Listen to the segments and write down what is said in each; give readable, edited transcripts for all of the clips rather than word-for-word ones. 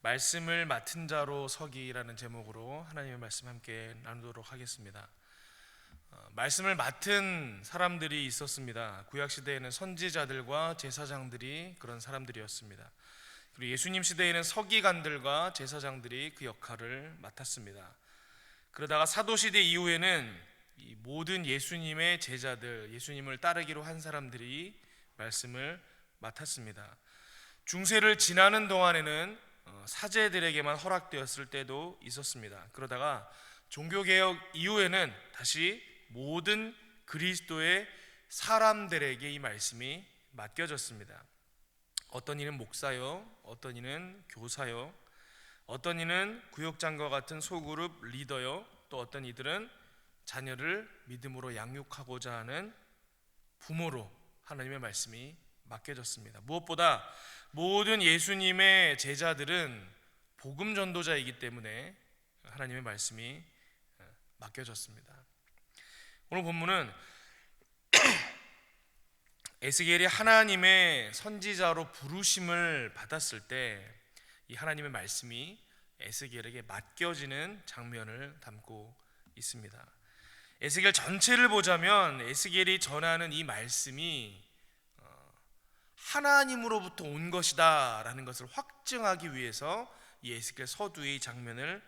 말씀을 맡은 자로 서기라는 제목으로 하나님의 말씀 함께 나누도록 하겠습니다. 말씀을 맡은 사람들이 있었습니다. 구약 시대에는 선지자들과 제사장들이 그런 사람들이었습니다. 그리고 예수님 시대에는 서기관들과 제사장들이 그 역할을 맡았습니다. 그러다가 사도 시대 이후에는 이 모든 예수님의 제자들, 예수님을 따르기로 한 사람들이 말씀을 맡았습니다. 중세를 지나는 동안에는 사제들에게만 허락되었을 때도 있었습니다. 그러다가 종교개혁 이후에는 다시 모든 그리스도의 사람들에게 이 말씀이 맡겨졌습니다. 어떤 이는 목사요, 어떤 이는 교사요, 어떤 이는 구역장과 같은 소그룹 리더요, 또 어떤 이들은 자녀를 믿음으로 양육하고자 하는 부모로 하나님의 말씀이 맡겨졌습니다. 무엇보다 모든 예수님의 제자들은 복음 전도자이기 때문에 하나님의 말씀이 맡겨졌습니다. 오늘 본문은 에스겔이 하나님의 선지자로 부르심을 받았을 때 이 하나님의 말씀이 에스겔에게 맡겨지는 장면을 담고 있습니다. 에스겔 전체를 보자면 에스겔이 전하는 이 말씀이 하나님으로부터 온 것이다 라는 것을 확증하기 위해서 이 에스겔 서두의 장면을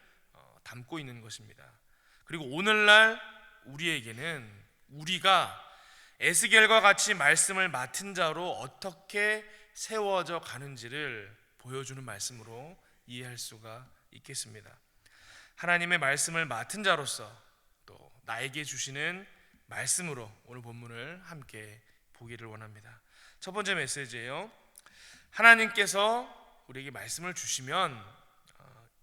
담고 있는 것입니다. 그리고 오늘날 우리에게는 우리가 에스겔과 같이 말씀을 맡은 자로 어떻게 세워져 가는지를 보여주는 말씀으로 이해할 수가 있겠습니다. 하나님의 말씀을 맡은 자로서 또 나에게 주시는 말씀으로 오늘 본문을 함께 보기를 원합니다. 첫 번째 메시지예요. 하나님께서 우리에게 말씀을 주시면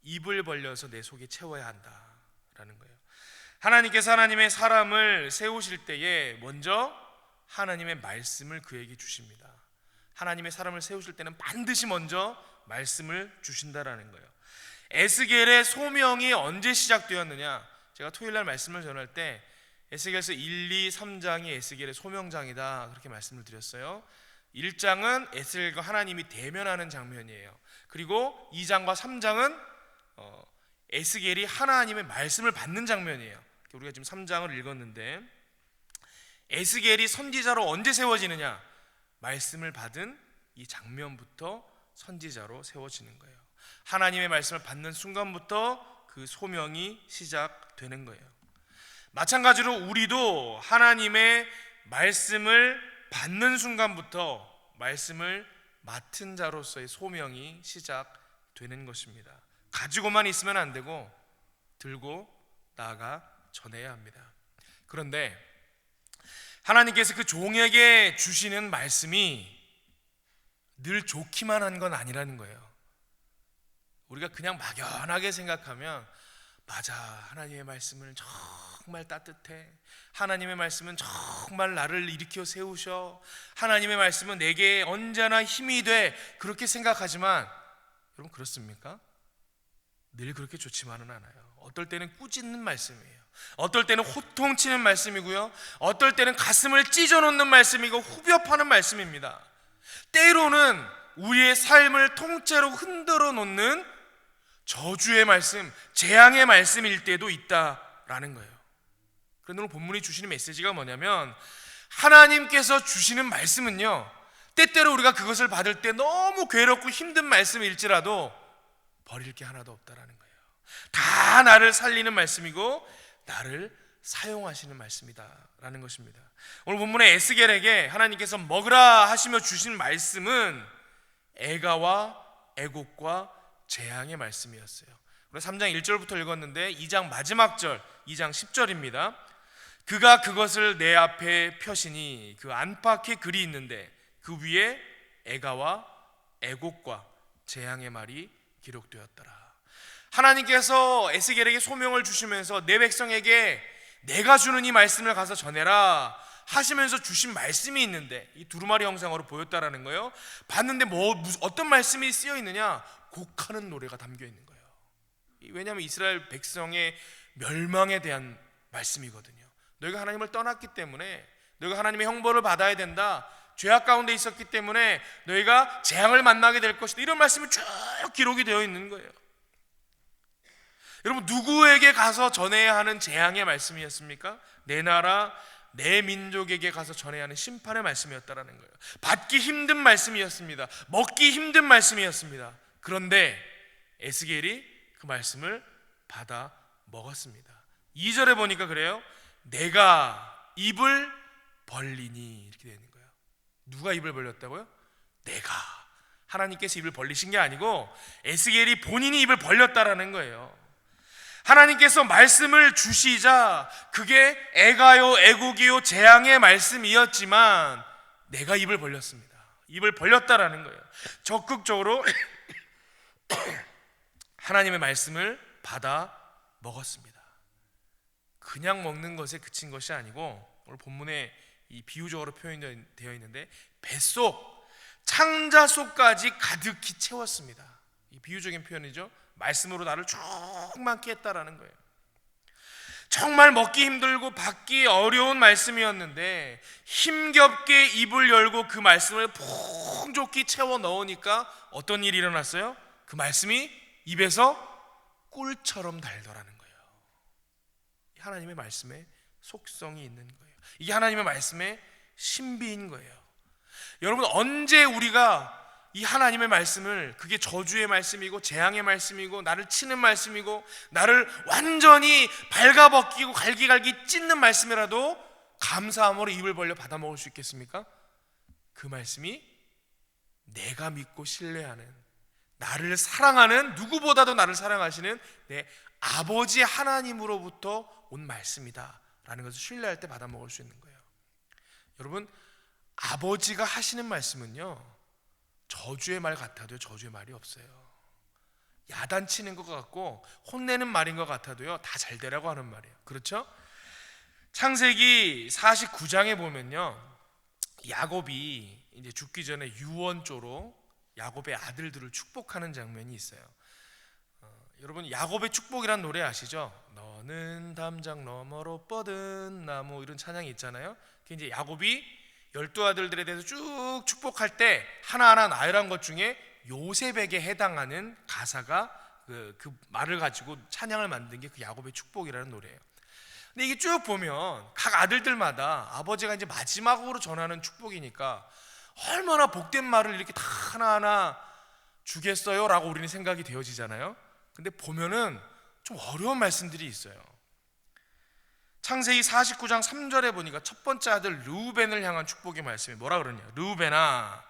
입을 벌려서 내 속에 채워야 한다라는 거예요. 하나님께서 하나님의 사람을 세우실 때에 먼저 하나님의 말씀을 그에게 주십니다. 하나님의 사람을 세우실 때는 반드시 먼저 말씀을 주신다라는 거예요. 에스겔의 소명이 언제 시작되었느냐? 제가 토요일날 말씀을 전할 때 에스겔서 1, 2, 3장이 에스겔의 소명장이다 그렇게 말씀을 드렸어요. 1장은 에스겔과 하나님이 대면하는 장면이에요. 그리고 2장과 3장은 에스겔이 하나님의 말씀을 받는 장면이에요. 우리가 지금 3장을 읽었는데 에스겔이 선지자로 언제 세워지느냐? 말씀을 받은 이 장면부터 선지자로 세워지는 거예요. 하나님의 말씀을 받는 순간부터 그 소명이 시작되는 거예요. 마찬가지로 우리도 하나님의 말씀을 받는 순간부터 말씀을 맡은 자로서의 소명이 시작되는 것입니다. 가지고만 있으면 안 되고 들고 나아가 전해야 합니다. 그런데 하나님께서 그 종에게 주시는 말씀이 늘 좋기만 한 건 아니라는 거예요. 우리가 그냥 막연하게 생각하면 맞아, 하나님의 말씀은 정말 따뜻해, 하나님의 말씀은 정말 나를 일으켜 세우셔, 하나님의 말씀은 내게 언제나 힘이 돼, 그렇게 생각하지만 여러분 그렇습니까? 늘 그렇게 좋지만은 않아요. 어떨 때는 꾸짖는 말씀이에요. 어떨 때는 호통치는 말씀이고요, 어떨 때는 가슴을 찢어놓는 말씀이고 후벼파는 말씀입니다. 때로는 우리의 삶을 통째로 흔들어 놓는 저주의 말씀, 재앙의 말씀일 때도 있다라는 거예요. 그런데 오늘 본문이 주시는 메시지가 뭐냐면 하나님께서 주시는 말씀은요, 때때로 우리가 그것을 받을 때 너무 괴롭고 힘든 말씀일지라도 버릴 게 하나도 없다라는 거예요. 다 나를 살리는 말씀이고 나를 사용하시는 말씀이다라는 것입니다. 오늘 본문의 에스겔에게 하나님께서 먹으라 하시며 주신 말씀은 애가와 애곡과 재앙의 말씀이었어요. 우리 3장 1절부터 읽었는데 2장 마지막 절, 2장 10절입니다. 그가 그것을 내 앞에 펴시니 그 안팎에 글이 있는데 그 위에 애가와 애곡과 재앙의 말이 기록되었더라. 하나님께서 에스겔에게 소명을 주시면서 내 백성에게 내가 주는 이 말씀을 가서 전해라 하시면서 주신 말씀이 있는데 이 두루마리 형상으로 보였다라는 거예요. 봤는데 어떤 말씀이 쓰여 있느냐? 곡하는 노래가 담겨 있는 거예요. 왜냐하면 이스라엘 백성의 멸망에 대한 말씀이거든요. 너희가 하나님을 떠났기 때문에 너희가 하나님의 형벌을 받아야 된다, 죄악 가운데 있었기 때문에 너희가 재앙을 만나게 될 것이다. 이런 말씀이 쭉 기록이 되어 있는 거예요. 여러분, 누구에게 가서 전해야 하는 재앙의 말씀이었습니까? 내 나라 내 민족에게 가서 전해야 하는 심판의 말씀이었다라는 거예요. 받기 힘든 말씀이었습니다. 먹기 힘든 말씀이었습니다. 그런데 에스겔이 그 말씀을 받아 먹었습니다. 2절에 보니까 그래요. 내가 입을 벌리니, 이렇게 되어 있는 거예요. 누가 입을 벌렸다고요? 내가. 하나님께서 입을 벌리신 게 아니고 에스겔이 본인이 입을 벌렸다라는 거예요. 하나님께서 말씀을 주시자 그게 애가요 애국이요 재앙의 말씀이었지만 내가 입을 벌렸습니다. 입을 벌렸다라는 거예요. 적극적으로 하나님의 말씀을 받아 먹었습니다. 그냥 먹는 것에 그친 것이 아니고 오늘 본문에 이 비유적으로 표현되어 있는데 뱃속, 창자 속까지 가득히 채웠습니다. 이 비유적인 표현이죠. 말씀으로 나를 충만케 했다라는 거예요. 정말 먹기 힘들고 받기 어려운 말씀이었는데 힘겹게 입을 열고 그 말씀을 풍족히 채워 넣으니까 어떤 일이 일어났어요? 그 말씀이 입에서 꿀처럼 달더라는 거예요. 하나님의 말씀에 속성이 있는 거예요. 이게 하나님의 말씀의 신비인 거예요. 여러분, 언제 우리가 이 하나님의 말씀을, 그게 저주의 말씀이고 재앙의 말씀이고 나를 치는 말씀이고 나를 완전히 발가벗기고 갈기갈기 찢는 말씀이라도 감사함으로 입을 벌려 받아 먹을 수 있겠습니까? 그 말씀이 내가 믿고 신뢰하는, 나를 사랑하는, 누구보다도 나를 사랑하시는 내 아버지 하나님으로부터 온 말씀이다 라는 것을 신뢰할 때 받아 먹을 수 있는 거예요. 여러분, 아버지가 하시는 말씀은요, 저주의 말 같아도요, 저주의 말이 없어요. 야단치는 것 같고 혼내는 말인 것 같아도요, 다 잘 되라고 하는 말이에요. 그렇죠? 창세기 49장에 보면요, 야곱이 이제 죽기 전에 유언조로 야곱의 아들들을 축복하는 장면이 있어요. 여러분, 야곱의 축복이란 노래 아시죠? 너는 담장 너머로 뻗은 나무, 이런 찬양이 있잖아요. 그게 이제 야곱이 12아들들에 대해서 쭉 축복할 때 하나하나 나열한 것 중에 요셉에게 해당하는 가사가 그 말을 가지고 찬양을 만든 게 그 야곱의 축복이라는 노래예요. 근데 이게 쭉 보면 각 아들들마다 아버지가 이제 마지막으로 전하는 축복이니까 얼마나 복된 말을 이렇게 다 하나하나 주겠어요 라고 우리는 생각이 되어지잖아요. 근데 보면은 좀 어려운 말씀들이 있어요. 창세기 49장 3절에 보니까 첫 번째 아들 르우벤을 향한 축복의 말씀이 뭐라 그러냐? 르우벤아,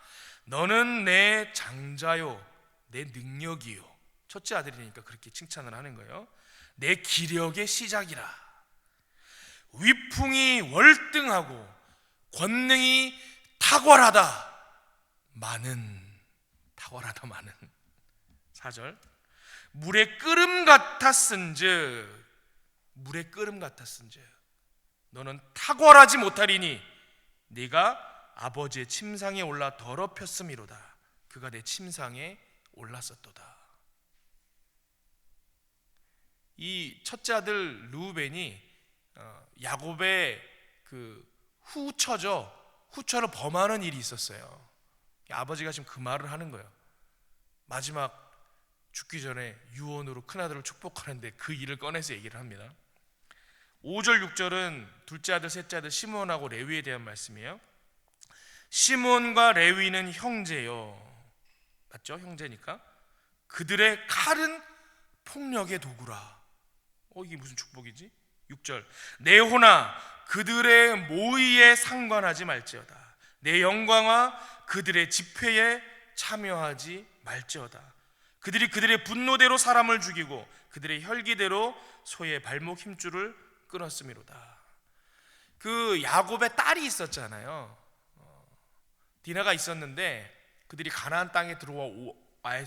너는 내 장자요, 내 능력이요. 첫째 아들이니까 그렇게 칭찬을 하는 거예요. 내 기력의 시작이라. 위풍이 월등하고 권능이 탁월하다. 탁월하다 많은. 4절, 물의 끓음 같았은즉, 물의 끓음 같았은즉 너는 탁월하지 못하리니 네가 아버지의 침상에 올라 더럽혔음이로다. 그가 내 침상에 올랐었도다. 이 첫째 아들 르우벤이 야곱의 그 후처죠. 후처를 범하는 일이 있었어요. 아버지가 지금 그 말을 하는 거예요. 마지막 죽기 전에 유언으로 큰아들을 축복하는데 그 일을 꺼내서 얘기를 합니다. 5절 6절은 둘째 아들 셋째 아들 시므온하고 레위에 대한 말씀이에요. 시므온과 레위는 형제요. 맞죠? 형제니까. 그들의 칼은 폭력의 도구라. 이게 무슨 축복이지? 6절, 내 호나 그들의 모의에 상관하지 말지어다. 내 영광아 그들의 집회에 참여하지 말지어다. 그들이 그들의 분노대로 사람을 죽이고 그들의 혈기대로 소의 발목 힘줄을 끊었음이로다. 그 야곱의 딸이 있었잖아요. 디나가 있었는데 그들이 가나안 땅에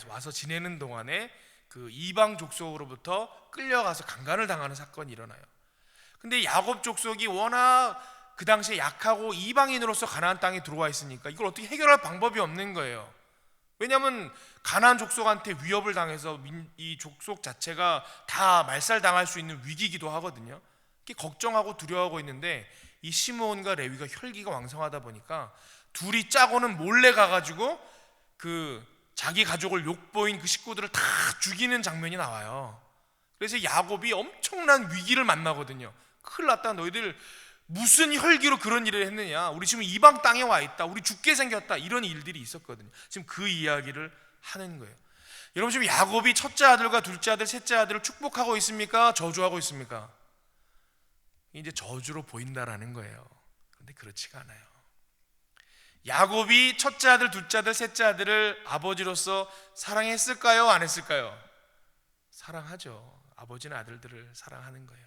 와서 지내는 동안에 그 이방 족속으로부터 끌려가서 강간을 당하는 사건이 일어나요. 근데 야곱 족속이 워낙 그 당시에 약하고 이방인으로서 가나안 땅에 들어와 있으니까 이걸 어떻게 해결할 방법이 없는 거예요. 왜냐하면 가나안 족속한테 위협을 당해서 이 족속 자체가 다 말살당할 수 있는 위기이기도 하거든요. 걱정하고 두려워하고 있는데 이 시므온과 레위가 혈기가 왕성하다 보니까 둘이 짜고는 몰래 가가지고 그 자기 가족을 욕보인 그 식구들을 다 죽이는 장면이 나와요. 그래서 야곱이 엄청난 위기를 만나거든요. 큰일 났다, 너희들 무슨 혈기로 그런 일을 했느냐, 우리 지금 이방 땅에 와 있다, 우리 죽게 생겼다, 이런 일들이 있었거든요. 지금 그 이야기를 하는 거예요. 여러분, 지금 야곱이 첫째 아들과 둘째 아들, 셋째 아들을 축복하고 있습니까? 저주하고 있습니까? 이제 저주로 보인다라는 거예요. 그런데 그렇지가 않아요. 야곱이 첫째 아들, 둘째 아들, 셋째 아들을 아버지로서 사랑했을까요? 안 했을까요? 사랑하죠. 아버지는 아들들을 사랑하는 거예요.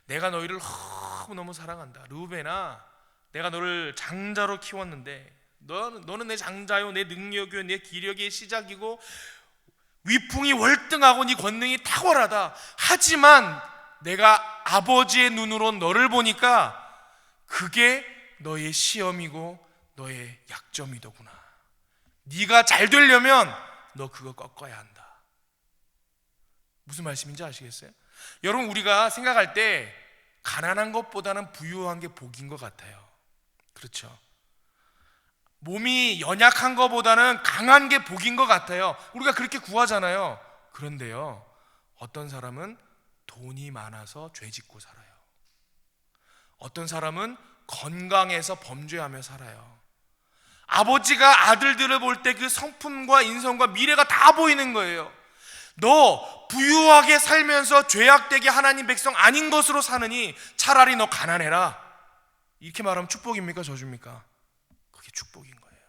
내가 너희를 너무 사랑한다. 르우벤아, 내가 너를 장자로 키웠는데 너는 내 장자요, 내 능력이요, 내 기력의 시작이고 위풍이 월등하고 네 권능이 탁월하다. 하지만 내가 아버지의 눈으로 너를 보니까 그게 너의 시험이고 너의 약점이더구나. 네가 잘 되려면 너 그거 꺾어야 한다. 무슨 말씀인지 아시겠어요? 여러분, 우리가 생각할 때 가난한 것보다는 부유한 게 복인 것 같아요. 그렇죠? 몸이 연약한 것보다는 강한 게 복인 것 같아요. 우리가 그렇게 구하잖아요. 그런데요, 어떤 사람은 돈이 많아서 죄 짓고 살아요. 어떤 사람은 건강해서 범죄하며 살아요. 아버지가 아들들을 볼 때 그 성품과 인성과 미래가 다 보이는 거예요. 너 부유하게 살면서 죄악되게 하나님 백성 아닌 것으로 사느니 차라리 너 가난해라. 이렇게 말하면 축복입니까? 저주입니까? 그게 축복인 거예요.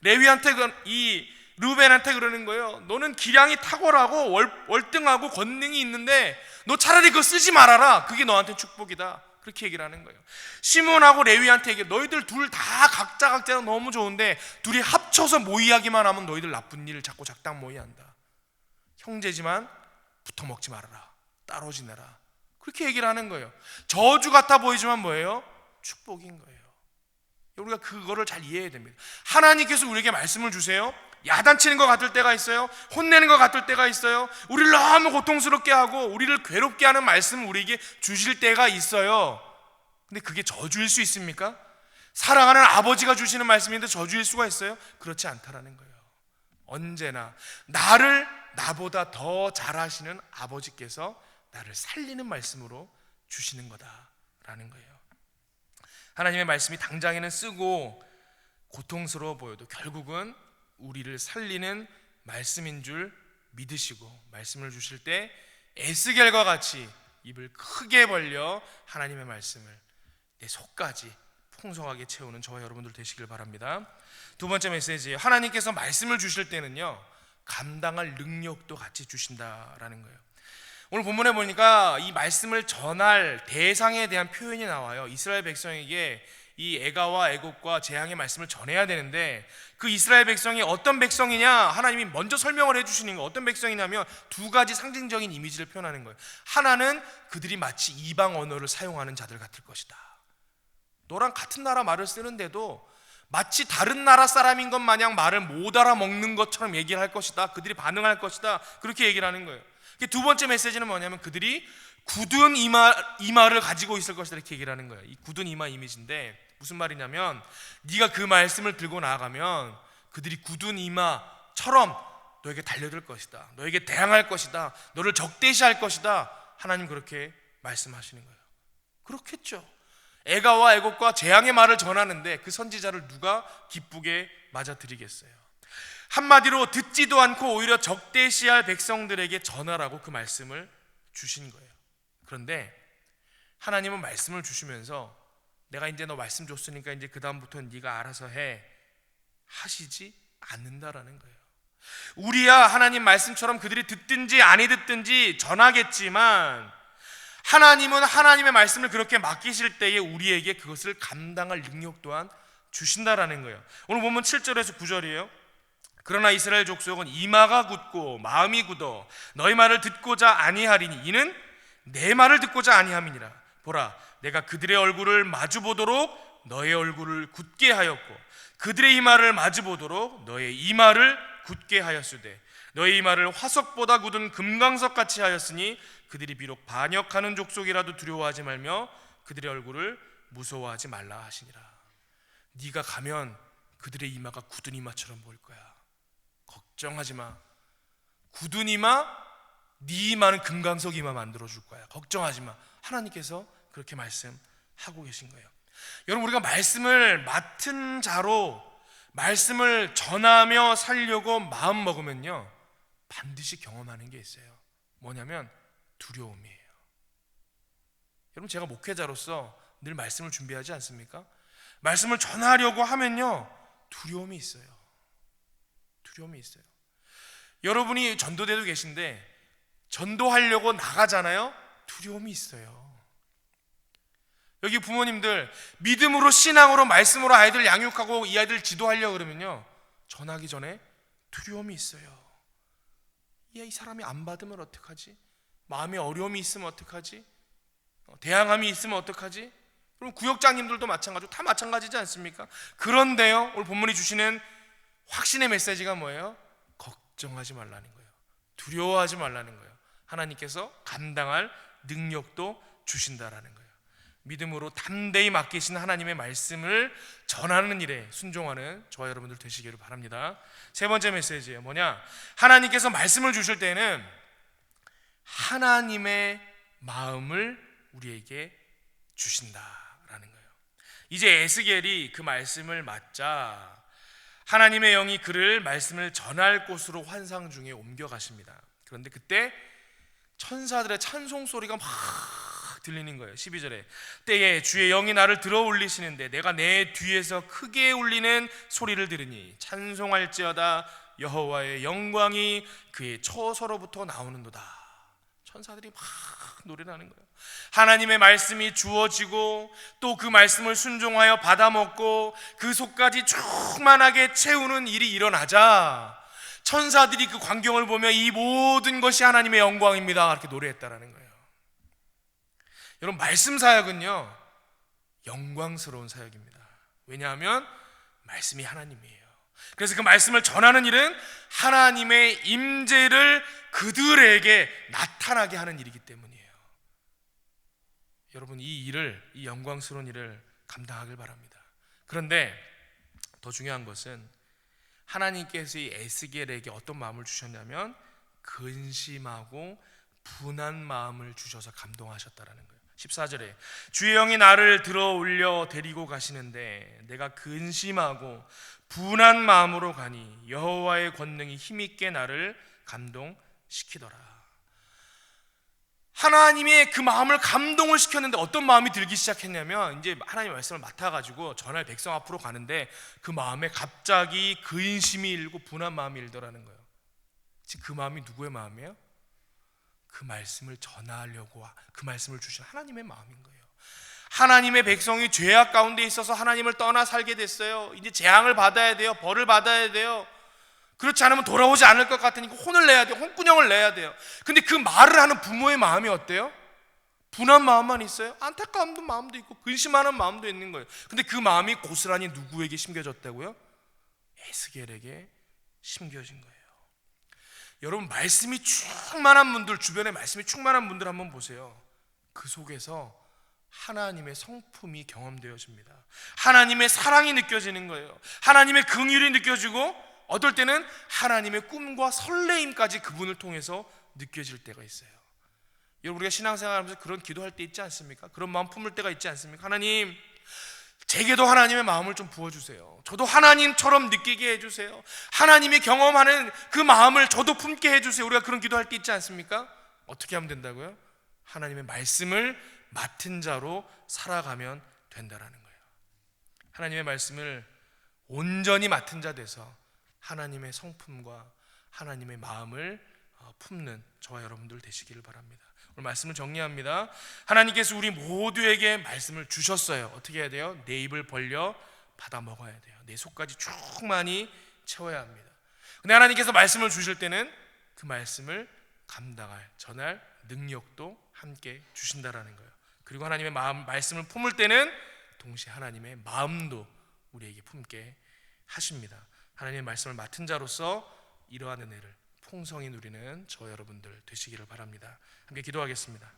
레위한테, 이 르우벤한테 그러는 거예요. 너는 기량이 탁월하고 월등하고 권능이 있는데 너 차라리 그거 쓰지 말아라. 그게 너한테 축복이다. 그렇게 얘기를 하는 거예요. 시몬하고 레위한테 얘기해. 너희들 둘 다 각자가 너무 좋은데 둘이 합쳐서 모의하기만 하면 너희들 나쁜 일을 자꾸 작당 모의한다. 형제지만 붙어 먹지 말아라. 따로 지내라. 그렇게 얘기를 하는 거예요. 저주 같아 보이지만 뭐예요? 축복인 거예요. 우리가 그거를 잘 이해해야 됩니다. 하나님께서 우리에게 말씀을 주세요. 야단치는 것 같을 때가 있어요. 혼내는 것 같을 때가 있어요. 우리를 너무 고통스럽게 하고 우리를 괴롭게 하는 말씀을 우리에게 주실 때가 있어요. 근데 그게 저주일 수 있습니까? 사랑하는 아버지가 주시는 말씀인데 저주일 수가 있어요? 그렇지 않다라는 거예요. 언제나 나를 나보다 더 잘하시는 아버지께서 나를 살리는 말씀으로 주시는 거다라는 거예요. 하나님의 말씀이 당장에는 쓰고 고통스러워 보여도 결국은 우리를 살리는 말씀인 줄 믿으시고 말씀을 주실 때 에스겔과 같이 입을 크게 벌려 하나님의 말씀을 내 속까지 풍성하게 채우는 저와 여러분들 되시길 바랍니다. 두 번째 메시지예요. 하나님께서 말씀을 주실 때는요, 감당할 능력도 같이 주신다라는 거예요. 오늘 본문에 보니까 이 말씀을 전할 대상에 대한 표현이 나와요. 이스라엘 백성에게 이 애가와 애곡과 재앙의 말씀을 전해야 되는데 그 이스라엘 백성이 어떤 백성이냐 하나님이 먼저 설명을 해주시는 거예요. 어떤 백성이냐면 두 가지 상징적인 이미지를 표현하는 거예요. 하나는 그들이 마치 이방 언어를 사용하는 자들 같을 것이다. 너랑 같은 나라 말을 쓰는데도 마치 다른 나라 사람인 것 마냥 말을 못 알아먹는 것처럼 얘기를 할 것이다. 그들이 반응할 것이다. 그렇게 얘기를 하는 거예요. 두 번째 메시지는 뭐냐면 그들이 굳은 이마를 가지고 있을 것이다. 이렇게 얘기를 하는 거예요. 이 굳은 이마 이미지인데 무슨 말이냐면 네가 그 말씀을 들고 나아가면 그들이 굳은 이마처럼 너에게 달려들 것이다. 너에게 대항할 것이다. 너를 적대시할 것이다. 하나님 그렇게 말씀하시는 거예요. 그렇겠죠. 애가와 애곡과 재앙의 말을 전하는데 그 선지자를 누가 기쁘게 맞아들이겠어요. 한마디로 듣지도 않고 오히려 적대시할 백성들에게 전하라고 그 말씀을 주신 거예요. 그런데 하나님은 말씀을 주시면서 내가 이제 너 말씀 줬으니까 이제 그 다음부터는 네가 알아서 해 하시지 않는다라는 거예요. 우리야 하나님 말씀처럼 그들이 듣든지 아니 듣든지 전하겠지만 하나님은 하나님의 말씀을 그렇게 맡기실 때에 우리에게 그것을 감당할 능력 또한 주신다라는 거예요. 오늘 보면 7절에서 9절이에요. 그러나 이스라엘 족속은 이마가 굳고 마음이 굳어 너희 말을 듣고자 아니하리니 이는 내 말을 듣고자 아니함이니라. 보라, 내가 그들의 얼굴을 마주보도록 너의 얼굴을 굳게 하였고 그들의 이마를 마주보도록 너의 이마를 굳게 하였으되 너의 이마를 화석보다 굳은 금강석같이 하였으니 그들이 비록 반역하는 족속이라도 두려워하지 말며 그들의 얼굴을 무서워하지 말라 하시니라. 네가 가면 그들의 이마가 굳은 이마처럼 보일 거야. 걱정하지 마. 굳은 이마, 네 이마는 금강석 이마 만들어줄 거야. 걱정하지 마. 하나님께서 그렇게 말씀하고 계신 거예요. 여러분, 우리가 말씀을 맡은 자로 말씀을 전하며 살려고 마음 먹으면요, 반드시 경험하는 게 있어요. 뭐냐면 두려움이에요. 여러분, 제가 목회자로서 늘 말씀을 준비하지 않습니까? 말씀을 전하려고 하면요, 두려움이 있어요. 두려움이 있어요. 여러분이 전도대도 계신데 전도하려고 나가잖아요. 두려움이 있어요. 여기 부모님들 믿음으로, 신앙으로, 말씀으로 아이들 양육하고 이 아이들 지도하려고 그러면요, 전하기 전에 두려움이 있어요. 이 사람이 안 받으면 어떡하지? 마음에 어려움이 있으면 어떡하지? 대항함이 있으면 어떡하지? 그럼 구역장님들도 마찬가지고 다 마찬가지지 않습니까? 그런데요, 오늘 본문이 주시는 확신의 메시지가 뭐예요? 걱정하지 말라는 거예요. 두려워하지 말라는 거예요. 하나님께서 감당할 능력도 주신다라는 거예요. 믿음으로 담대히 맡기신 하나님의 말씀을 전하는 일에 순종하는 저와 여러분들 되시기를 바랍니다. 세 번째 메시지예요. 뭐냐? 하나님께서 말씀을 주실 때는 하나님의 마음을 우리에게 주신다라는 거예요. 이제 에스겔이 그 말씀을 맡자 하나님의 영이 그를 말씀을 전할 곳으로 환상 중에 옮겨가십니다. 그런데 그때 천사들의 찬송 소리가 막 들리는 거예요. 12절에 때에 주의 영이 나를 들어 올리시는데 내가 내 뒤에서 크게 울리는 소리를 들으니 찬송할지어다 여호와의 영광이 그의 처소로부터 나오는도다. 천사들이 막 노래를 하는 거예요. 하나님의 말씀이 주어지고 또 그 말씀을 순종하여 받아먹고 그 속까지 충만하게 채우는 일이 일어나자 천사들이 그 광경을 보며 이 모든 것이 하나님의 영광입니다, 이렇게 노래했다라는 거예요. 여러분, 말씀 사역은요, 영광스러운 사역입니다. 왜냐하면 말씀이 하나님이에요. 그래서 그 말씀을 전하는 일은 하나님의 임재를 그들에게 나타나게 하는 일이기 때문이에요. 여러분, 이 영광스러운 일을 감당하길 바랍니다. 그런데 더 중요한 것은 하나님께서 이 에스겔에게 어떤 마음을 주셨냐면 근심하고 분한 마음을 주셔서 감동하셨다라는 거예요. 14절에 주의 영이 나를 들어 올려 데리고 가시는데 내가 근심하고 분한 마음으로 가니 여호와의 권능이 힘있게 나를 감동시키더라. 하나님의 그 마음을 감동을 시켰는데 어떤 마음이 들기 시작했냐면 이제 하나님의 말씀을 맡아가지고 전할 백성 앞으로 가는데 그 마음에 갑자기 근심이 일고 분한 마음이 일더라는 거예요. 지금 그 마음이 누구의 마음이에요? 그 말씀을 전하려고 그 말씀을 주신 하나님의 마음인 거예요. 하나님의 백성이 죄악 가운데 있어서 하나님을 떠나 살게 됐어요. 이제 재앙을 받아야 돼요. 벌을 받아야 돼요. 그렇지 않으면 돌아오지 않을 것 같으니까 혼을 내야 돼요. 혼꾸녕을 내야 돼요. 근데 그 말을 하는 부모의 마음이 어때요? 분한 마음만 있어요? 안타까운 마음도 있고 근심하는 마음도 있는 거예요. 근데 그 마음이 고스란히 누구에게 심겨졌다고요? 에스겔에게 심겨진 거예요. 여러분, 말씀이 충만한 분들, 주변에 말씀이 충만한 분들 한번 보세요. 그 속에서 하나님의 성품이 경험되어집니다. 하나님의 사랑이 느껴지는 거예요. 하나님의 긍휼이 느껴지고 어떨 때는 하나님의 꿈과 설레임까지 그분을 통해서 느껴질 때가 있어요. 여러분, 우리가 신앙생활하면서 그런 기도할 때 있지 않습니까? 그런 마음 품을 때가 있지 않습니까? 하나님, 제게도 하나님의 마음을 좀 부어주세요. 저도 하나님처럼 느끼게 해주세요. 하나님이 경험하는 그 마음을 저도 품게 해주세요. 우리가 그런 기도할 때 있지 않습니까? 어떻게 하면 된다고요? 하나님의 말씀을 맡은 자로 살아가면 된다라는 거예요. 하나님의 말씀을 온전히 맡은 자 돼서 하나님의 성품과 하나님의 마음을 품는 저와 여러분들 되시기를 바랍니다. 오늘 말씀을 정리합니다. 하나님께서 우리 모두에게 말씀을 주셨어요. 어떻게 해야 돼요? 내 입을 벌려 받아 먹어야 돼요. 내 속까지 충만히 채워야 합니다. 근데 하나님께서 말씀을 주실 때는 그 말씀을 감당할, 전할 능력도 함께 주신다라는 거예요. 그리고 하나님의 말씀을 품을 때는 동시에 하나님의 마음도 우리에게 품게 하십니다. 하나님의 말씀을 맡은 자로서 이러한 은혜를 풍성히 누리는 저 여러분들 되시기를 바랍니다. 함께 기도하겠습니다.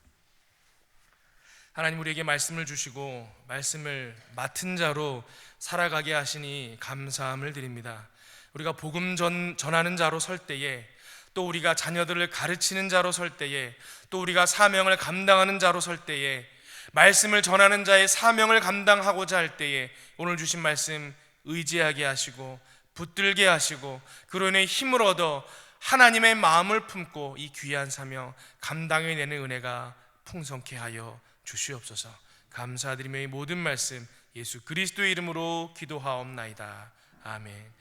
하나님 우리에게 말씀을 주시고 말씀을 맡은 자로 살아가게 하시니 감사함을 드립니다. 우리가 복음 전하는 자로 설 때에, 또 우리가 자녀들을 가르치는 자로 설 때에, 또 우리가 사명을 감당하는 자로 설 때에, 말씀을 전하는 자의 사명을 감당하고자 할 때에 오늘 주신 말씀 의지하게 하시고 붙들게 하시고 그로 인해 힘을 얻어 하나님의 마음을 품고 이 귀한 사명 감당해내는 은혜가 풍성케 하여 주시옵소서. 감사드리며 이 모든 말씀 예수 그리스도의 이름으로 기도하옵나이다. 아멘.